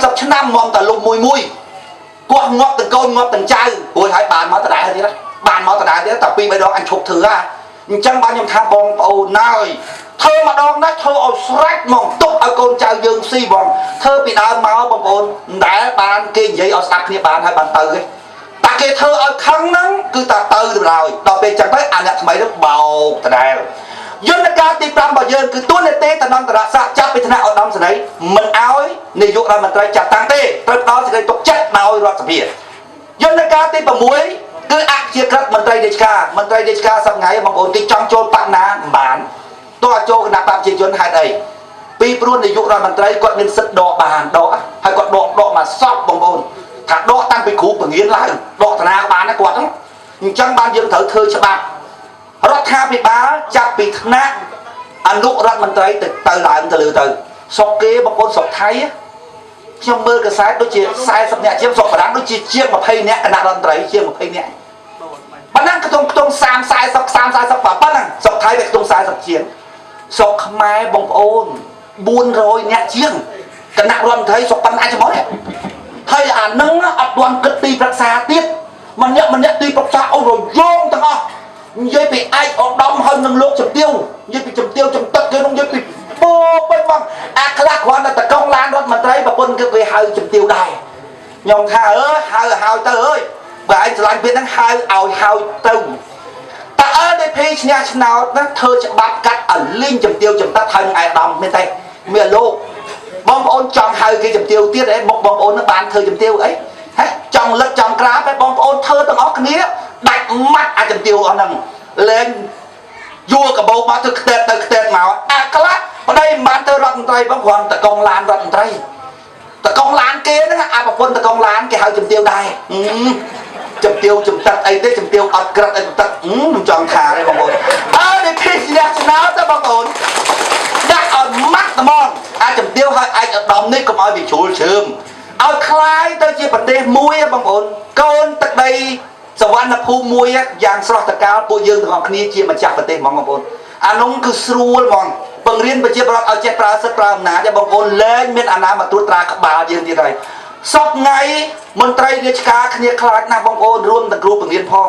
30 ឆ្នាំមកតែលុបមួយគាត់ងាប់ទាំងកូនងាប់ទាំងចៅព្រោះហើយបានមកដដែលទៀតណាបានមកដដែលទៀតតែពីរបីដងអញឈប់ធ្វើហ่าអញ្ចឹងបានខ្ញុំថាបងប្អូនណើយធ្វើម្ដងណាធ្វើឲ្យស្រេចហ្មងទុកឲ្យកូនចៅយើងស៊ីបងធ្វើពីដើមមកបងប្អូនមិនដែលបានគេនិយាយឲ្យស្ដាប់គ្នាបានហើយបានទៅទេតែគេធ្វើឲ្យខឹងហ្នឹងគឺតែទៅទៅហើយដល់ពេលអញ្ចឹងទៅអាអ្នកថ្មីទៅបោកដដែលយន្តការទី5របស់យើងគឺទួលនីតិតំណន្តរស័ក្តិចាប់ពីថ្នាក់ឧត្តមសេនីយ៍មិនឲ្យនាយករដ្ឋមន្ត្រីចាត់តាំងទេត្រូវផ្ដល់សេចក្តីទុកចិត្តដោយរដ្ឋសភាយន្តការទី6គឺអជាក្រិតមន្ត្រីរាជការសប្ងៃបងប្អូនគេចង់ចូលបកណាមិនបានតោះចូលគណៈបព្វជិជនហេតុអីពីព្រោះនាយករដ្ឋមន្ត្រីគាត់មានសិទ្ធិដកបានដកហើយគាត់ដកមកសពបងប្អូនថាដកតាំងពីគ្រូបង្រៀនឡើងដកតាណាបានណាគាត់ហ្នឹងអញ្ចឹងបានយើងត្រូវធ្វើច្បាប់រដ្ឋាភិបាលចាប់ពីថ្នាក់អនុរដ្ឋមន្ត្រីទៅឡើងទៅលើទៅស្រុកគេបងប្អូនស្រុកថៃខ្ញុំមើលកសែតដូចជា40នាក់ជាងស្រុកបារាំងដូចជា20នាក់គណៈរដ្ឋមន្ត្រីជាង20នាក់ប៉ុណ្ណឹងខ្ទង់30 40ប៉ុណ្ណឹងស្រុកថៃវាខ្ទង់40ជាងស្រុកខ្មែរបងប្អូន400នាក់ជាងគណៈរដ្ឋមន្ត្រីស្រុកប៉ុណ្ណាច្បងហើយអានឹងអត់ទាន់គិតទីប្រឹក្សាទៀតម្នាក់ទីប្រឹក្សាអូរយងទាំងអស់និយាយពីឯកឧត្តមហើយនឹងលោកជំទាវនិយាយពីជំទាវចំទឹកគេនឹងនិយាយពីពោពេញមកអាខ្លះគ្រាន់តែតកងឡានរដ្ឋមន្ត្រីប្រពន្ធគឺគេហៅជំទាវដែរខ្ញុំថាហៅទៅអើយបើឯងឆ្លាញ់ពីហ្នឹងហៅឲ្យហៅទៅតើ LDP ឈ្នះឆ្នោតណាធ្វើច្បាប់កាត់ឲ្យលីងជំទាវចំទឹកហើយនឹងឯកឧត្តមមែនទេមានលោកបងប្អូនចង់ហៅគេជំទាវទៀតអីមកបងប្អូននឹងបានធ្វើជំទាវអីហេចង់លឹកចង់ក្រាបឯងបងប្អូនធ្វើទាំងអស់គ្នាដាច់ម៉ាត់អាចជំទាវអស់ហ្នឹងលេងយួរកបោកមកទៅខ្ទេតមកអាខ្លះប្តីមិនបានទៅរដ្ឋមន្ត្រីបងគ្រាន់តកងឡានរដ្ឋមន្ត្រីតកងឡានគេហ្នឹងអាប្រពន្ធតកងឡានគេហៅជំទាវដែរជំទាវចំទឹកអីទេជំទាវអត់ក្រិតអីទឹកខ្ញុំចង់ថាទេបងប្អូននេះភីស្ញាឆ្នោតទៅបងប្អូនដាក់ឲ្យម៉ាត់ត្មងអាចជំទាវឲ្យឯកឧត្តមនេះកុំឲ្យវាជ្រុលជ្រើមឲ្យคล้ายទៅជាប្រទេសមួយបងប្អូនកូនទឹកដីសវណ្ណភូមិមួយយ៉ាងស្រស់តកាលពួកយើងទាំងអស់គ្នាជាម្ចាស់ប្រទេសហ្មងបងប្អូនអានោះគឺស្រួលហ្មងបង្រៀនប្រជាពលរដ្ឋឲ្យចេះប្រើសិទ្ធិប្រើអំណាចបងប្អូនលែងមានអាណាមកត្រួតត្រាក្បាលយើងទៀតហើយសពថ្ងៃមន្ត្រីរាជការគ្នាខ្លាចណាស់បងប្អូនរួមទាំងគ្រូបង្រៀនផង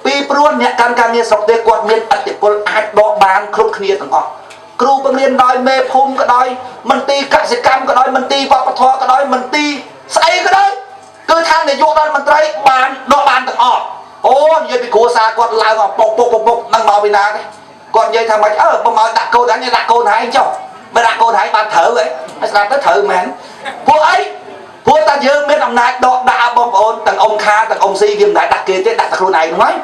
ពីព្រោះអ្នកកាន់ការងារស្រុកទេគាត់មានឥទ្ធិពលអាចដកបានគ្រប់គ្នាទាំងអស់គ្រូបង្រៀនដោយមេភូមិក៏ដោយមន្ទីរកសិកម្មក៏ដោយមន្ទីរវប្បធម៌ក៏ដោយមន្ទីរស្អីក៏ដោយគឺថានាយករដ្ឋមន្ត្រីបានដកបានទាំងអស់អូនិយាយពីគ្រួសារគាត់ឡើងពុកនឹងមកពីណាទេគាត់និយាយថាម៉េចបើមកដាក់កូនអញដាក់កូនហែងចុះបើដាក់កូនហែងបានត្រូវហ៎ហើយស្ដាប់ទៅត្រូវមែនពួកអីព្រោះតែយើងមានអំណាចដកដាក់បងប្អូនទាំងអ៊ំខាទាំងអ៊ំស៊ីវាមិនដែលដាក់គេទេដាក់តែខ្លួនឯងហ្នឹងហើយ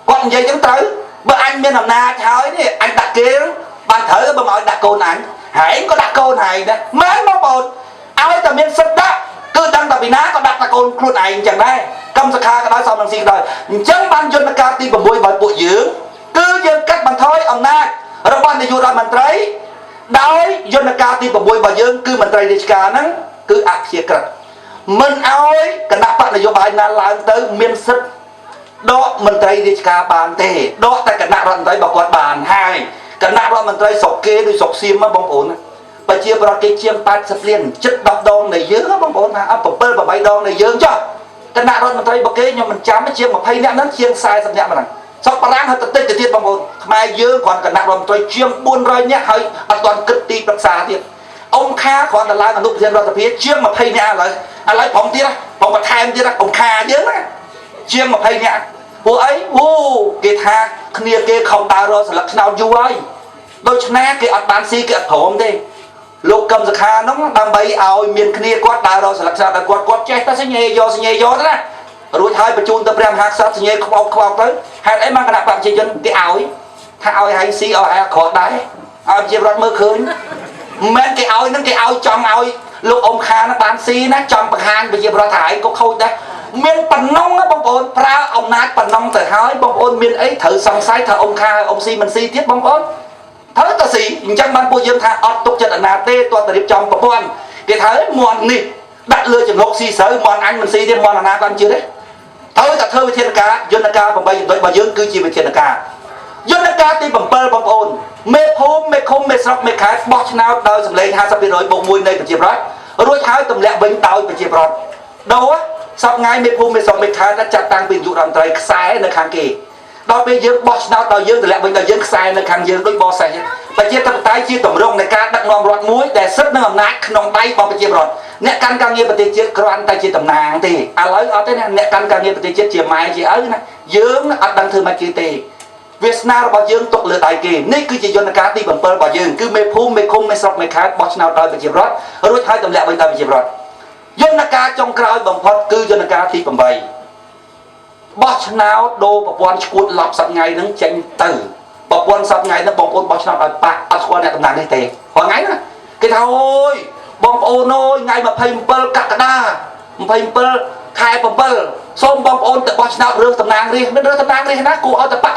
គាត់និយាយចឹងត្រូវបើអញមានអំណាចហើយនេះអញដាក់គេបានត្រូវបើមកឲ្យដាក់កូនអញហែងក៏ដាក់កូនហែងដែរមែនបងប្អូនឲ្យតែមានសិទ្ធិដាក់គឺដឹងតែពីណាក៏ដាក់តែកូនខ្លួនឯងចឹងដែរកម្មសខាក៏ដោយសំរងស៊ីក៏ដោយអញ្ចឹងបានយន្តការទី6របស់ពួកយើងគឺយើងកាត់បន្ថយអំណាចរបស់នាយករដ្ឋមន្ត្រីដោយយន្តការទី6របស់យើងគឺមន្ត្រីរាជការហ្នឹងគឺអព្យាក្រឹតមិនឲ្យគណៈបកនយោបាយណាឡើងទៅមានសិទ្ធិដកមន្ត្រីរាជការបានទេដកតែគណៈរដ្ឋមន្ត្រីរបស់គាត់បានហើយគណៈរដ្ឋមន្ត្រីស្រុកគេដូចស្រុកសៀមបងប្អូនប្រជាប្រដ្ឋគេជាង80លានជិត10ដងនៃយើងបងប្អូនថា7 8ដងនៃយើងចុះគណៈរដ្ឋមន្ត្រីរបស់គេខ្ញុំមិនចាំជាង20នាក់ហ្នឹងជាង40នាក់ហ្នឹងស្រុកបារាំងហើយទៅតិចទៅទៀតបងប្អូនខ្មែរយើងគ្រាន់គណៈរដ្ឋមន្ត្រីជាង400នាក់ហើយអត់ទាន់គិតទីប្រឹក្សាទៀតអង្គការគ្រាន់តែឡើងអនុប្រធានរដ្ឋសភាជាង20នាក់ឥឡូវផងទៀតផងបន្ថែមទៀតអង្គការយើងណាជាង20នាក់ពួកអីគេថាគ្នាគេខំដើររកស្លឹកឆ្នោតយូរហើយដូច្នេះគេអត់បានស៊ីគេអត់ព្រមទេលោកកឹមសុខានោះដើម្បីឲ្យមានគ្នាគាត់ដើររកស្លឹកឆ្នោតឲ្យគាត់ចេះតែសញ្ញេយកទៅណារួចហើយបញ្ជូនទៅព្រះមហាក្សត្រសញ្ញេខ្វោកទៅហេតុអីបានគណៈបព្វជិជនគេឲ្យថាឲ្យហើយស៊ីឲ្យអាក្រក់ដែរឲ្យជារដ្ឋមើលឃើញមិនមែនគេឲ្យនឹងគេឲ្យចង់ឲ្យលោកអ៊ំខានឹងបានស៊ីណាចង់បង្ហាញប្រជាពលរដ្ឋថាឯងក៏ខូចដែរមានប៉ុណ្ណឹងបងប្អូនប្រើអំណាចប៉ុណ្ណឹងទៅហើយបងប្អូនមានអីត្រូវសង្ស័យថាអ៊ំខាអ៊ំស៊ីមិនស៊ីទៀតបងប្អូនត្រូវតែស៊ីអញ្ចឹងបានពួកយើងថាអត់ទុកចិត្តអាណាទេតើតរៀបចំប្រព័ន្ធគេថាមន់នេះដាក់លើចង្កុកស៊ីស្រូវមន់អញមិនស៊ីទេមន់អាណាគាត់ជឿទេត្រូវតែធ្វើវិធានការយន្តការ8ចំណុចរបស់យើងគឺជាវិធានការយន្តការទី7បងប្អូនមេភូមិមេឃុំមេស្រុកមេខេត្តបោះឆ្នោតដោយសម្លេង50%បូក1នៃប្រជាប្រដ្ឋ រួចហើយទម្លាក់វិញដោយប្រជាប្រដ្ឋដូរសពថ្ងៃមេភូមិមេស្រុកមេខេត្តចាត់តាំងពីយុគរដ្ឋមន្ត្រីខ្សែនៅខាងគេដល់ពេលយើងបោះឆ្នោតដល់យើងទម្លាក់វិញដល់យើងខ្សែនៅខាងយើងដូចបោះសេះប្រជាធិបតេយ្យជាទម្រង់នៃការដឹកនាំរដ្ឋមួយដែលសិទ្ធិនិងអំណាចក្នុងដៃរបស់ប្រជាប្រដ្ឋអ្នកកាន់ការងារប្រទេសជាតិគ្រាន់តែជាតំណាងទេឥឡូវអត់ទេណាអ្នកកាន់ការងារប្រទេសជាតិជាម៉ែជាឪណាយើងអត់ដឹងធ្វើម៉េចគេទេវាសនារបស់យើងទុកលើដៃគេនេះគឺជាយន្តការទី7របស់យើងគឺមេភូមិមេឃុំមេស្រុកមេខេត្តបោះឆ្នោតដោយប្រជាប្រដ្ឋរួចហើយទម្លាក់វិញដោយប្រជាប្រដ្ឋយន្តការចុងក្រោយបំផុតគឺយន្តការទី8បោះឆ្នោតដូរប្រព័ន្ធឈួតឡប់សប្ថ្ងៃហ្នឹងចេញទៅប្រព័ន្ធសប្ថ្ងៃហ្នឹងបងប្អូនបោះឆ្នោតឲ្យប៉ះអត់ស្គាល់អ្នកតំណាងនេះទេរាល់ថ្ងៃណាគេថាអូយបងប្អូនអើយថ្ងៃ27កក្កដា27ខែ7សូមបងប្អូនទៅបោះឆ្នោតរើសតំណាងរាស្ត្រមិនរើសតំណាងរាស្ត្រណាគួរឲ្យទៅប៉ះ